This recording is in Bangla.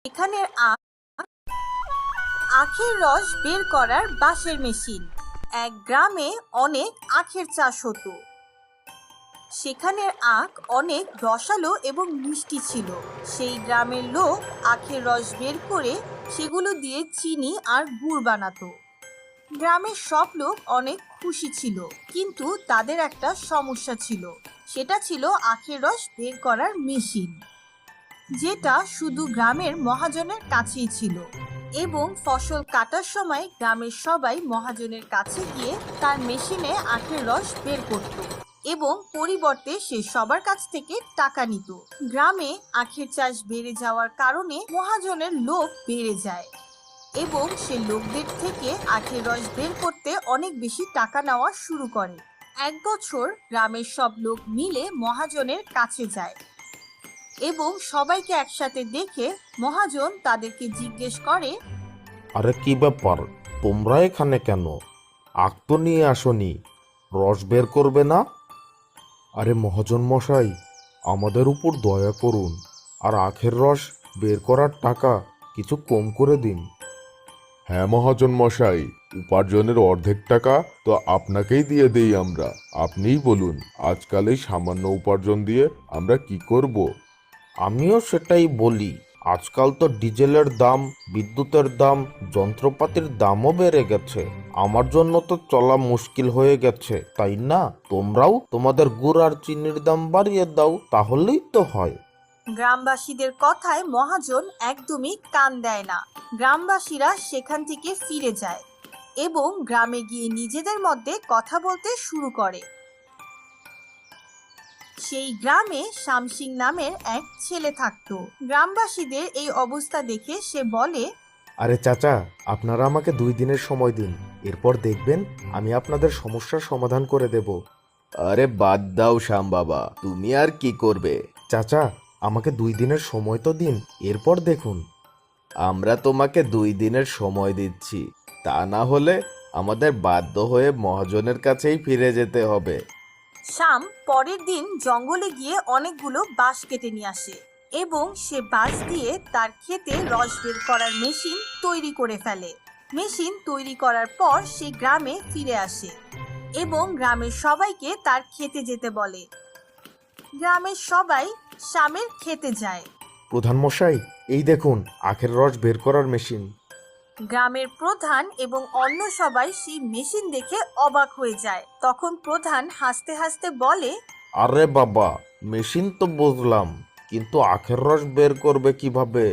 এখানের আখের রস বের করার বাঁশের মেশিন। এক গ্রামে অনেক আখের চাষ হতো। সেখানের আখ অনেক রসালো এবং মিষ্টি ছিল। সেই গ্রামের লোক আখের রস বের করে সেগুলো দিয়ে চিনি আর গুড় বানাতো। গ্রামের সব লোক অনেক খুশি ছিল, কিন্তু তাদের একটা সমস্যা ছিল। সেটা ছিল আখের রস বের করার মেশিন, যেটা শুধু গ্রামের মহাজনের কাছেই ছিল। এবং ফসল কাটার সময় গ্রামের সবাই মহাজনের কাছে গিয়ে তার মেশিনে আখের রস বের করত এবং পরিবর্তে সে সবার কাছ থেকে টাকা নিত। গ্রামে আখের চাষ বেড়ে যাওয়ার কারণে মহাজনের লোভ বেড়ে যায় এবং সে লোকদের থেকে আখের রস বের করতে অনেক বেশি টাকা নেওয়া শুরু করে। এক বছর গ্রামের সব লোক মিলে মহাজনের কাছে যায় এবং সবাইকে একসাথে দেখে মহাজন তাদেরকে জিজ্ঞেস করে, আরে কি ব্যাপার, তোমরা এখানে কেন? আখ তো নিয়ে আসনি, রস বের করবে না? আরে মহাজন মশাই, আমাদের উপর দয়া করুন আর আখের রস বের করার টাকা কিছু কম করে দিন। হ্যাঁ মহাজন মশাই, উপার্জনের অর্ধেক টাকা তো আপনাকেই দিয়ে দেই আমরা। আপনিই বলুন, আজকাল এই সামান্য উপার্জন দিয়ে আমরা কি করব? আমিও সেটাই বলি, আজকাল তো ডিজেলের দাম, বিদ্যুতের দাম, যন্ত্রপাতির দামও বেড়ে গেছে। আমার জন্য তো চলা মুশকিল হয়ে গেছে, তাই না? তোমরাও তোমাদের গুড় আর চিনির দাম বাড়িয়ে দাও, তাহলেই তো হয়। গ্রামবাসীদের কথায় মহাজন একদমই কান দেয় না। গ্রামবাসীরা সেখান থেকে ফিরে যায় এবং গ্রামে গিয়ে নিজেদের মধ্যে কথা বলতে শুরু করে। সেই গ্রামে শামসিং নামের এক ছেলে থাকতো। গ্রামবাসীদের এই অবস্থা দেখে সে বলে, আরে চাচা, আপনারা আমাকে 2 দিনের সময় দিন, এরপর দেখবেন আমি আপনাদের সমস্যার সমাধান করে দেব। আরে বাদ দাও শ্যাম বাবা, তুমি আর কি করবে? চাচা, আমাকে 2 দিনের সময় তো দিন, এরপর দেখুন। আমরা তোমাকে 2 দিনের সময় দিচ্ছি, তা না হলে আমাদের বাধ্য হয়ে মহাজনের কাছেই ফিরে যেতে হবে। শ্যাম পরের দিন জঙ্গলে গিয়ে অনেকগুলো বাঁশ কেটে নিয়ে আসে এবং সে বাঁশ দিয়ে তার ক্ষেতে রস বের করার মেশিন তৈরি করে ফেলে। মেশিন তৈরি করার পর সে গ্রামে ফিরে আসে এবং গ্রামের সবাইকে তার খেতে যেতে বলে। গ্রামের সবাই শ্যামের খেতে যায়। প্রধান মশাই, এই দেখুন আখের রস বের করার মেশিন। গ্রামের প্রধান এবং অন্য সবাই সেই মেশিন দেখে অবাক হয়ে যায়। তখন প্রধান হাসতে হাসতে বলে, আরে বাবা, মেশিন তো বুঝলাম, কিন্তু আখের রস বের করবে কিভাবে?